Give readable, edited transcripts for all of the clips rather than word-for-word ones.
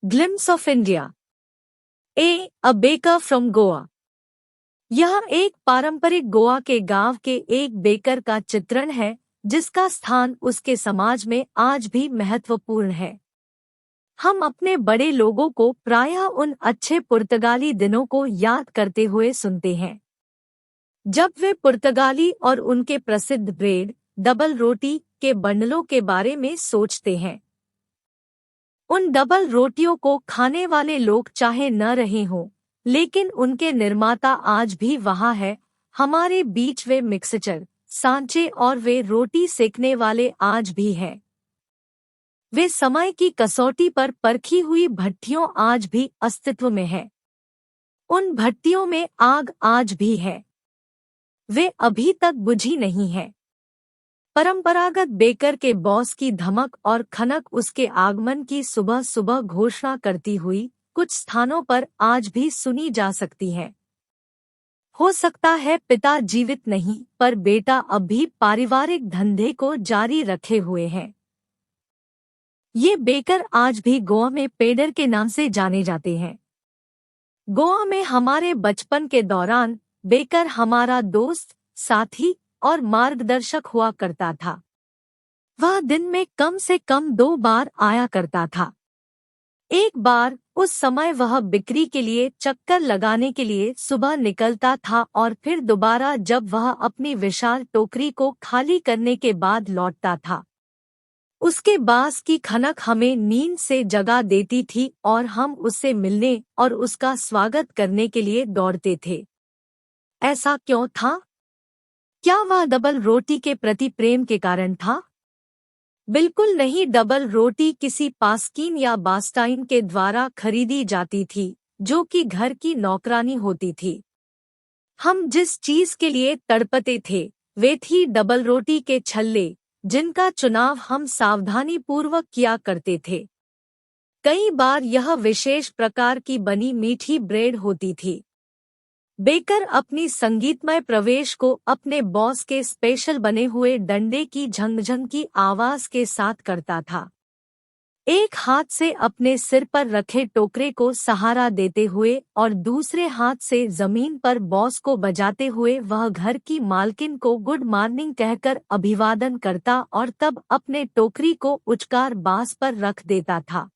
Glimpse of India. A baker from Goa. यह एक पारंपरिक गोवा के गांव के एक बेकर का चित्रण है जिसका स्थान उसके समाज में आज भी महत्वपूर्ण है। हम अपने बड़े लोगों को प्रायः उन अच्छे पुर्तगाली दिनों को याद करते हुए सुनते हैं जब वे पुर्तगाली और उनके प्रसिद्ध ब्रेड, डबल रोटी के बंडलों के बारे में सोचते हैं। उन डबल रोटियों को खाने वाले लोग चाहे न रहे हों, लेकिन उनके निर्माता आज भी वहाँ है, हमारे बीच। वे मिक्सचर, सांचे और वे रोटी सेकने वाले आज भी हैं। वे समय की कसौटी पर परखी हुई भट्टियों आज भी अस्तित्व में है। उन भट्टियों में आग आज भी है। वे अभी तक बुझी नहीं है। परंपरागत बेकर के बॉस की धमक और खनक उसके आगमन की सुबह सुबह घोषणा करती हुई कुछ स्थानों पर आज भी सुनी जा सकती है। हो सकता है पिता जीवित नहीं, पर बेटा अब भी पारिवारिक धंधे को जारी रखे हुए है। ये बेकर आज भी गोवा में पेडर के नाम से जाने जाते हैं। गोवा में हमारे बचपन के दौरान बेकर हमारा दोस्त, साथी और मार्गदर्शक हुआ करता था। वह दिन में कम से कम 2 बार आया करता था। एक बार उस समय वह बिक्री के लिए चक्कर लगाने के लिए सुबह निकलता था और फिर दोबारा जब वह अपनी विशाल टोकरी को खाली करने के बाद लौटता था। उसके बांस की खनक हमें नींद से जगा देती थी और हम उससे मिलने और उसका स्वागत करने के लिए दौड़ते थे। ऐसा क्यों था? क्या वह डबल रोटी के प्रति प्रेम के कारण था? बिल्कुल नहीं। डबल रोटी किसी पास्कीन या बास्टाइन के द्वारा खरीदी जाती थी, जो कि घर की नौकरानी होती थी। हम जिस चीज के लिए तड़पते थे वे थी डबल रोटी के छल्ले, जिनका चुनाव हम सावधानी पूर्वक किया करते थे। कई बार यह विशेष प्रकार की बनी मीठी ब्रेड होती थी। बेकर अपनी संगीतमय प्रवेश को अपने बॉस के स्पेशल बने हुए डंडे की झंझंग की आवाज के साथ करता था। एक हाथ से अपने सिर पर रखे टोकरे को सहारा देते हुए और दूसरे हाथ से जमीन पर बॉस को बजाते हुए वह घर की मालकिन को गुड मॉर्निंग कहकर अभिवादन करता और तब अपने टोकरी को उचकार बांस पर रख देता था।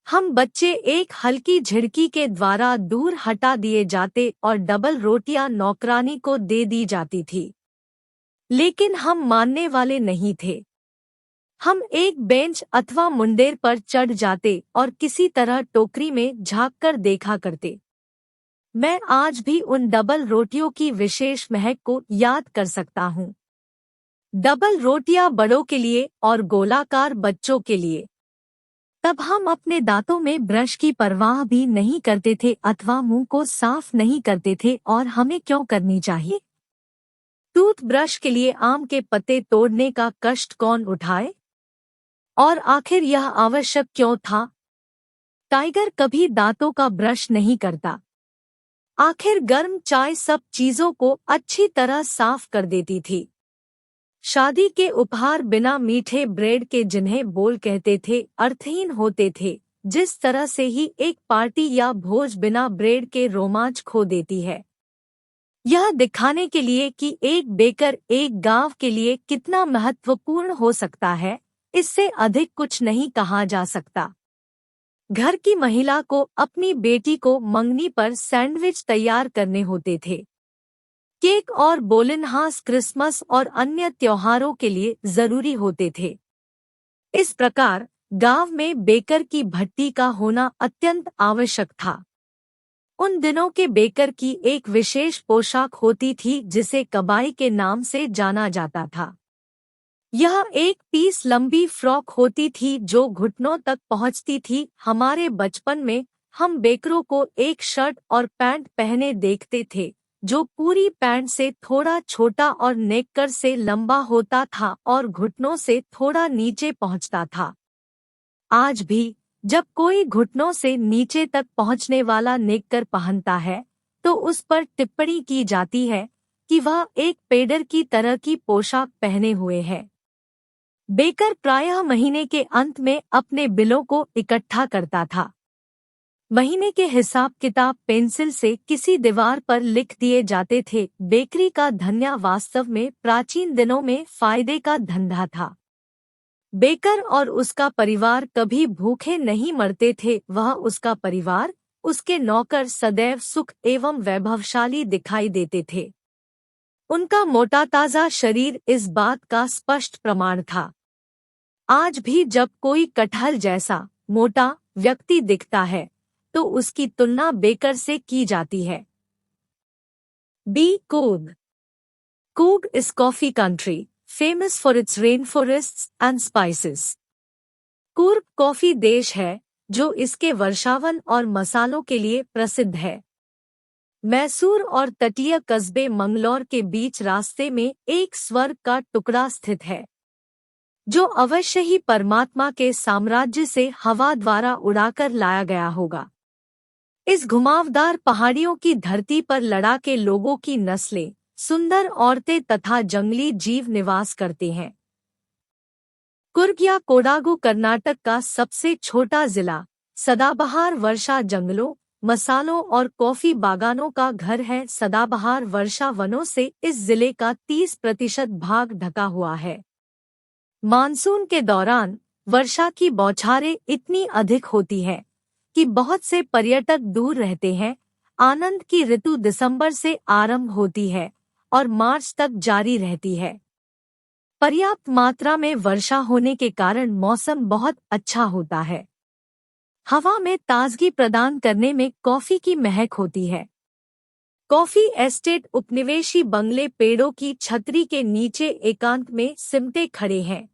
हम बच्चे एक हल्की झिड़की के द्वारा दूर हटा दिए जाते और डबल रोटियां नौकरानी को दे दी जाती थी। लेकिन हम मानने वाले नहीं थे। हम एक बेंच अथवा मुंडेर पर चढ़ जाते और किसी तरह टोकरी में झांककर देखा करते। मैं आज भी उन डबल रोटियों की विशेष महक को याद कर सकता हूँ। डबल रोटियां बड़ों के लिए और गोलाकार बच्चों के लिए। तब हम अपने दांतों में ब्रश की परवाह भी नहीं करते थे अथवा मुंह को साफ नहीं करते थे, और हमें क्यों करनी चाहिए? टूथब्रश के लिए आम के पत्ते तोड़ने का कष्ट कौन उठाए? और आखिर यह आवश्यक क्यों था? टाइगर कभी दांतों का ब्रश नहीं करता। आखिर गर्म चाय सब चीजों को अच्छी तरह साफ कर देती थी। शादी के उपहार बिना मीठे ब्रेड के, जिन्हें बोल कहते थे, अर्थहीन होते थे, जिस तरह से ही एक पार्टी या भोज बिना ब्रेड के रोमांच खो देती है। यह दिखाने के लिए कि एक बेकर एक गांव के लिए कितना महत्वपूर्ण हो सकता है, इससे अधिक कुछ नहीं कहा जा सकता। घर की महिला को अपनी बेटी को मंगनी पर सैंडविच तैयार करने होते थे। केक और बोलिनहास क्रिसमस और अन्य त्योहारों के लिए जरूरी होते थे। इस प्रकार गांव में बेकर की भट्टी का होना अत्यंत आवश्यक था। उन दिनों के बेकर की एक विशेष पोशाक होती थी जिसे कबाई के नाम से जाना जाता था। यह एक पीस लंबी फ्रॉक होती थी जो घुटनों तक पहुंचती थी। हमारे बचपन में हम बेकरों को एक शर्ट और पैंट पहने देखते थे जो पूरी पैंट से थोड़ा छोटा और नेककर से लंबा होता था और घुटनों से थोड़ा नीचे पहुंचता था। आज भी जब कोई घुटनों से नीचे तक पहुंचने वाला नेककर पहनता है तो उस पर टिप्पणी की जाती है कि वह एक पेडर की तरह की पोशाक पहने हुए है। बेकर प्रायः महीने के अंत में अपने बिलों को इकट्ठा करता था। महीने के हिसाब किताब पेंसिल से किसी दीवार पर लिख दिए जाते थे। बेकरी का धंधा वास्तव में प्राचीन दिनों में फायदे का धंधा था। बेकर और उसका परिवार कभी भूखे नहीं मरते थे। वह, उसका परिवार, उसके नौकर सदैव सुख एवं वैभवशाली दिखाई देते थे। उनका मोटा ताजा शरीर इस बात का स्पष्ट प्रमाण था। आज भी जब कोई कटहल जैसा मोटा व्यक्ति दिखता है तो उसकी तुलना बेकर से की जाती है। Coorg. Coorg is coffee country, famous for its rainforests and spices. Coorg coffee देश है जो इसके वर्षावन और मसालों के लिए प्रसिद्ध है। मैसूर और तटीय कस्बे मंगलौर के बीच रास्ते में एक स्वर्ग का टुकड़ा स्थित है, जो अवश्य ही परमात्मा के साम्राज्य से हवा द्वारा उड़ाकर लाया गया होगा। इस घुमावदार पहाड़ियों की धरती पर लड़ाके लोगों की नस्लें, सुंदर औरतें तथा जंगली जीव निवास करते हैं। कुर्ग या कोडागु कर्नाटक का सबसे छोटा जिला, सदाबहार वर्षा जंगलों, मसालों और कॉफी बागानों का घर है। सदाबहार वर्षा वनों से इस जिले का 30% भाग ढका हुआ है। मानसून के दौरान वर्षा की बौछारें इतनी अधिक होती है कि बहुत से पर्यटक दूर रहते हैं। आनंद की ऋतु दिसंबर से आरंभ होती है और मार्च तक जारी रहती है। पर्याप्त मात्रा में वर्षा होने के कारण मौसम बहुत अच्छा होता है। हवा में ताजगी प्रदान करने में कॉफी की महक होती है। कॉफी एस्टेट उपनिवेशी बंगले पेड़ों की छतरी के नीचे एकांत में सिमटे खड़े हैं।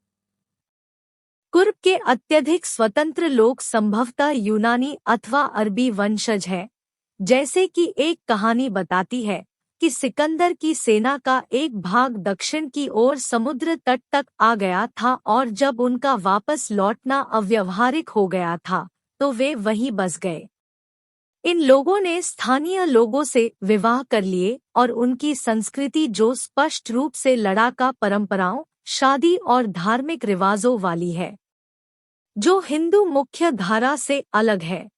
कुर्ग के अत्यधिक स्वतंत्र लोग संभवतः यूनानी अथवा अरबी वंशज हैं। जैसे कि एक कहानी बताती है कि सिकंदर की सेना का एक भाग दक्षिण की ओर समुद्र तट तक आ गया था और जब उनका वापस लौटना अव्यवहारिक हो गया था तो वे वहीं बस गए। इन लोगों ने स्थानीय लोगों से विवाह कर लिए और उनकी संस्कृति, जो स्पष्ट रूप से लड़ाका परंपराओं, शादी और धार्मिक रिवाजों वाली है, जो हिंदू मुख्य धारा से अलग है।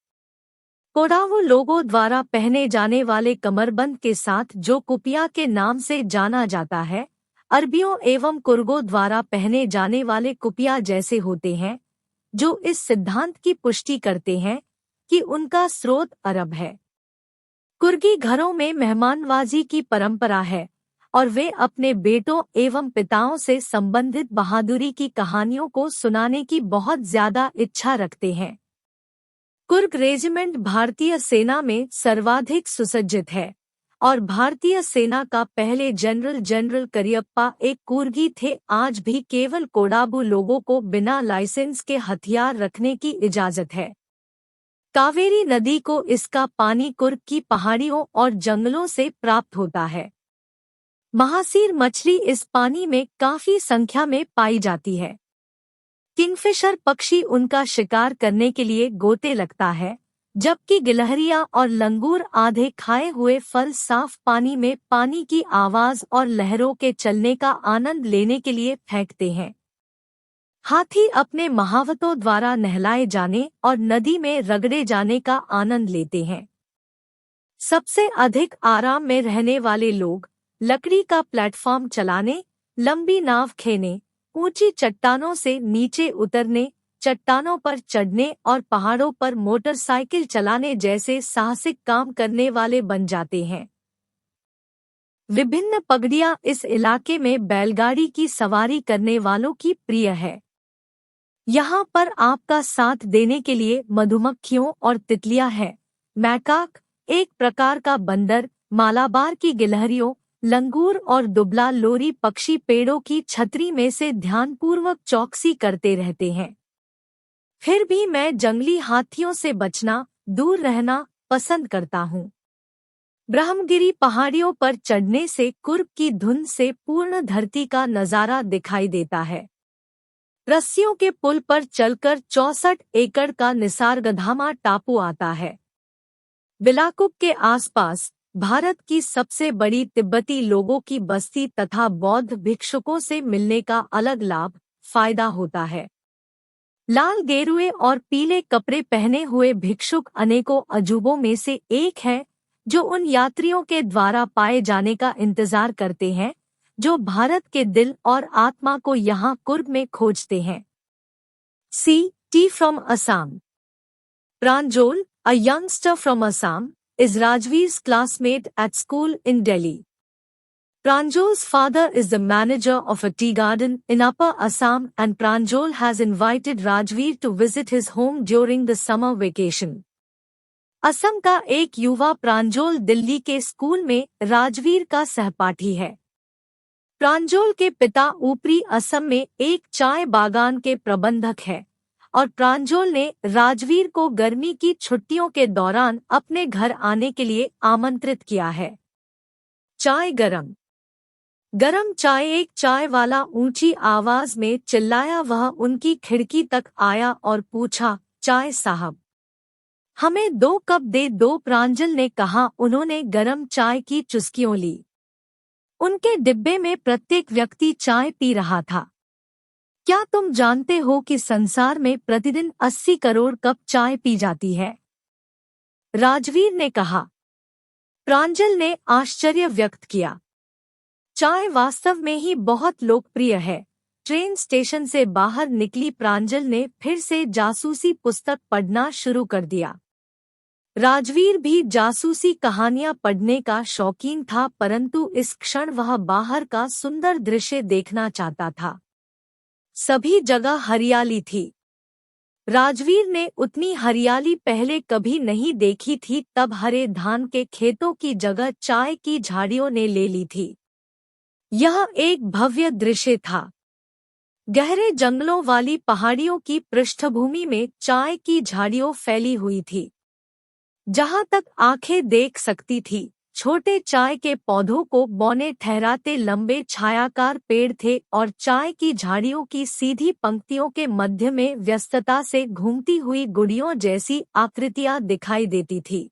कोडागु लोगों द्वारा पहने जाने वाले कमरबंद के साथ, जो कुपिया के नाम से जाना जाता है, अरबियों एवं कुर्गों द्वारा पहने जाने वाले कुपिया जैसे होते हैं, जो इस सिद्धांत की पुष्टि करते हैं कि उनका स्रोत अरब है। कुर्गी घरों में मेहमानवाजी की परंपरा है और वे अपने बेटों एवं पिताओं से संबंधित बहादुरी की कहानियों को सुनाने की बहुत ज्यादा इच्छा रखते हैं। कुर्ग रेजिमेंट भारतीय सेना में सर्वाधिक सुसज्जित है और भारतीय सेना का पहले जनरल करियप्पा एक कुर्गी थे। आज भी केवल कोडागु लोगों को बिना लाइसेंस के हथियार रखने की इजाजत है। कावेरी नदी को इसका पानी कुर्ग की पहाड़ियों और जंगलों से प्राप्त होता है। महासीर मछली इस पानी में काफी संख्या में पाई जाती है। किंगफिशर पक्षी उनका शिकार करने के लिए गोते लगता है, जबकि गिलहरियां और लंगूर आधे खाए हुए फल साफ पानी में पानी की आवाज और लहरों के चलने का आनंद लेने के लिए फेंकते हैं। हाथी अपने महावतों द्वारा नहलाए जाने और नदी में रगड़े जाने का आनंद लेते हैं। सबसे अधिक आराम में रहने वाले लोग लकड़ी का प्लेटफॉर्म चलाने, लंबी नाव खेने, ऊंची चट्टानों से नीचे उतरने, चट्टानों पर चढ़ने और पहाड़ों पर मोटरसाइकिल चलाने जैसे साहसिक काम करने वाले बन जाते हैं। विभिन्न पगड़ियां इस इलाके में बैलगाड़ी की सवारी करने वालों की प्रिय है। यहाँ पर आपका साथ देने के लिए मधुमक्खियों और तितलियां हैं। मैकाक एक प्रकार का बंदर, मालाबार की गिलहरियों, लंगूर और दुबला लोरी पक्षी पेड़ों की छतरी में से ध्यानपूर्वक चौकसी करते रहते हैं। फिर भी मैं जंगली हाथियों से बचना, दूर रहना पसंद करता हूँ। ब्रह्मगिरी पहाड़ियों पर चढ़ने से कुर्ग की धुंध से पूर्ण धरती का नजारा दिखाई देता है। रस्सियों के पुल पर चलकर 64 एकड़ का निसार्गधामा टापू आता है। बिलाकुप के आसपास भारत की सबसे बड़ी तिब्बती लोगों की बस्ती तथा बौद्ध भिक्षुकों से मिलने का अलग लाभ फायदा होता है। लाल गेरुए और पीले कपड़े पहने हुए भिक्षुक अनेकों अजूबों में से एक है जो उन यात्रियों के द्वारा पाए जाने का इंतजार करते हैं जो भारत के दिल और आत्मा को यहाँ कुर्ब में खोजते हैं। सी टी from Assam. Pranjal, a youngster from Assam, is Rajveer's classmate at school in Delhi. Pranjal's father is the manager of a tea garden in Upper Assam and Pranjal has invited Rajveer to visit his home during the summer vacation. Assam का एक युवा प्रांजल दिल्ली के school में राजवीर का सहपाठी है। प्रांजल के पिता ऊपरी असम में एक चाय बागान के प्रबंधक है और प्रांजल ने राजवीर को गर्मी की छुट्टियों के दौरान अपने घर आने के लिए आमंत्रित किया है। चाय गरम गरम चाय, एक चाय वाला ऊंची आवाज में चिल्लाया। वह उनकी खिड़की तक आया और पूछा, चाय साहब, हमें 2 कप दे दो। प्रांजल ने कहा। उन्होंने गरम चाय की चुस्कियों ली। उनके डिब्बे में प्रत्येक व्यक्ति चाय पी रहा था। क्या तुम जानते हो कि संसार में प्रतिदिन 80 करोड़ कप चाय पी जाती है? राजवीर ने कहा। प्रांजल ने आश्चर्य व्यक्त किया। चाय वास्तव में ही बहुत लोकप्रिय है। ट्रेन स्टेशन से बाहर निकली प्रांजल ने फिर से जासूसी पुस्तक पढ़ना शुरू कर दिया। राजवीर भी जासूसी कहानियां पढ़ने का शौकीन था, परंतु इस क्षण वह बाहर का सुंदर दृश्य देखना चाहता था। सभी जगह हरियाली थी। राजवीर ने उतनी हरियाली पहले कभी नहीं देखी थी। तब हरे धान के खेतों की जगह चाय की झाड़ियों ने ले ली थी। यह एक भव्य दृश्य था। गहरे जंगलों वाली पहाड़ियों की पृष्ठभूमि में चाय की झाड़ियों फैली हुई थी। जहां तक आंखें देख सकती थी, छोटे चाय के पौधों को बौने ठहराते लंबे छायाकार पेड़ थे और चाय की झाड़ियों की सीधी पंक्तियों के मध्य में व्यस्तता से घूमती हुई गुड़ियों जैसी आकृतियां दिखाई देती थी।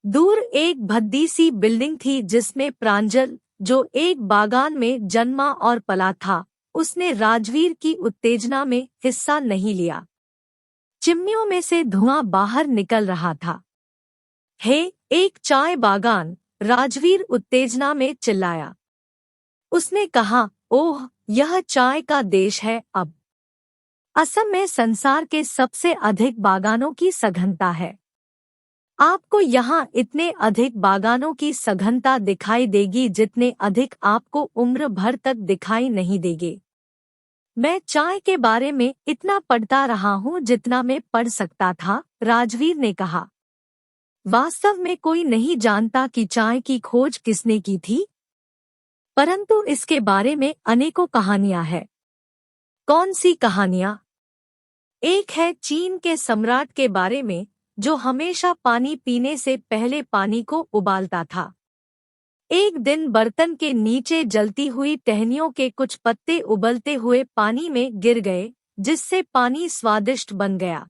दूर एक भद्दी सी बिल्डिंग थी जिसमें प्रांजल, जो एक बागान में जन्मा और पला था, उसने राजवीर की उत्तेजना में हिस्सा नहीं लिया। चिमनियों में से धुआं बाहर निकल रहा था। हे, एक चाय बागान, राजवीर उत्तेजना में चिल्लाया। उसने कहा, ओह, यह चाय का देश है। अब असम में संसार के सबसे अधिक बागानों की सघनता है। आपको यहाँ इतने अधिक बागानों की सघनता दिखाई देगी जितने अधिक आपको उम्र भर तक दिखाई नहीं देंगे। मैं चाय के बारे में इतना पढ़ता रहा हूँ जितना मैं पढ़ सकता था, राजवीर ने कहा। वास्तव में कोई नहीं जानता कि चाय की खोज किसने की थी, परंतु इसके बारे में अनेकों कहानियां हैं। कौन सी कहानियां? एक है चीन के सम्राट के बारे में जो हमेशा पानी पीने से पहले पानी को उबालता था। एक दिन बर्तन के नीचे जलती हुई टहनियों के कुछ पत्ते उबलते हुए पानी में गिर गए, जिससे पानी स्वादिष्ट बन गया।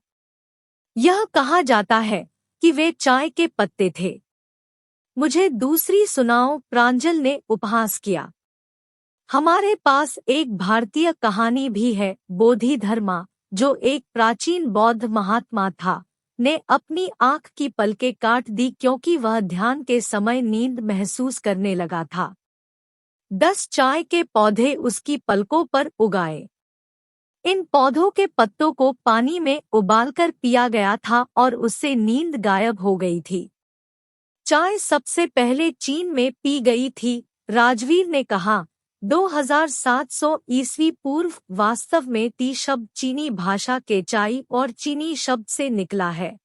यह कहा जाता है कि वे चाय के पत्ते थे। मुझे दूसरी सुनाओ, प्रांजल ने उपहास किया। हमारे पास एक भारतीय कहानी भी है। बोधिधर्मा, जो एक प्राचीन बौद्ध महात्मा था, ने अपनी आंख की पलकें काट दी क्योंकि वह ध्यान के समय नींद महसूस करने लगा था। 10 चाय के पौधे उसकी पलकों पर उगाए। इन पौधों के पत्तों को पानी में उबालकर पिया गया था और उससे नींद गायब हो गई थी। चाय सबसे पहले चीन में पी गई थी, राजवीर ने कहा। 2700 ईस्वी पूर्व। वास्तव में टी शब्द चीनी भाषा के चाय और चीनी शब्द से निकला है।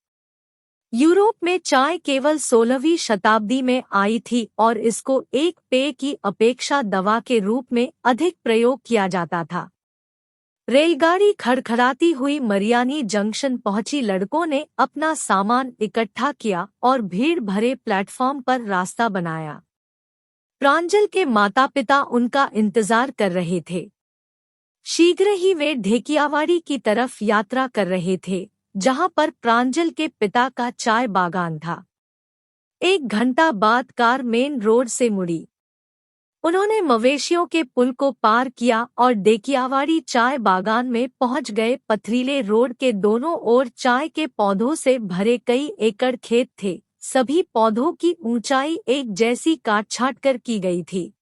यूरोप में चाय केवल 16वीं शताब्दी में आई थी और इसको एक पेय की अपेक्षा दवा के रूप में अधिक प्रयोग किया जाता था। रेलगाड़ी खड़खड़ाती हुई मरियानी जंक्शन पहुंची। लड़कों ने अपना सामान इकट्ठा किया और भीड़ भरे प्लेटफॉर्म पर रास्ता बनाया। प्रांजल के माता पिता उनका इंतजार कर रहे थे। शीघ्र ही वे ढेकियावाड़ी की तरफ यात्रा कर रहे थे, जहां पर प्रांजल के पिता का चाय बागान था। 1 घंटा बाद कार मेन रोड से मुड़ी। उन्होंने मवेशियों के पुल को पार किया और डेकियावाड़ी चाय बागान में पहुंच गए। पथरीले रोड के दोनों ओर चाय के पौधों से भरे कई एकड़ खेत थे। सभी पौधों की ऊंचाई एक जैसी काट-छाँट कर की गई थी।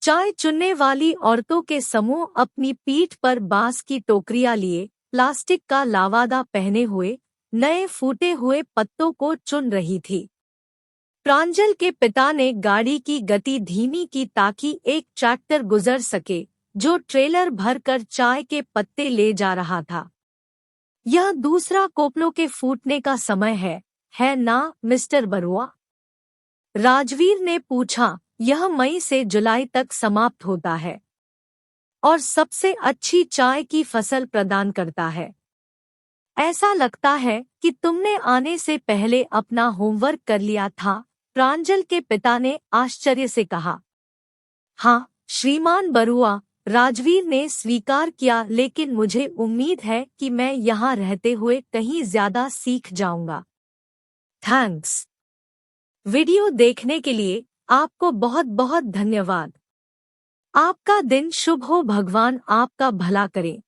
चाय चुनने वाली औरतों के समूह अपनी पीठ पर बांस की टोकरियां लिए, प्लास्टिक का लावादा पहने हुए, नए फूटे हुए पत्तों को चुन रही थी। प्रांजल के पिता ने गाड़ी की गति धीमी की ताकि एक ट्रैक्टर गुजर सके, जो ट्रेलर भरकर चाय के पत्ते ले जा रहा था। यह दूसरा कोपलों के फूटने का समय है ना, मिस्टर बरुआ? राजवीर ने पूछा। यह मई से जुलाई तक समाप्त होता है और सबसे अच्छी चाय की फसल प्रदान करता है। ऐसा लगता है कि तुमने आने से पहले अपना होमवर्क कर लिया था, प्रांजल के पिता ने आश्चर्य से कहा। हाँ श्रीमान बरुआ, राजवीर ने स्वीकार किया, लेकिन मुझे उम्मीद है कि मैं यहाँ रहते हुए कहीं ज्यादा सीख जाऊंगा। थैंक्स। वीडियो देखने के लिए आपको बहुत बहुत धन्यवाद। आपका दिन शुभ हो, भगवान आपका भला करे।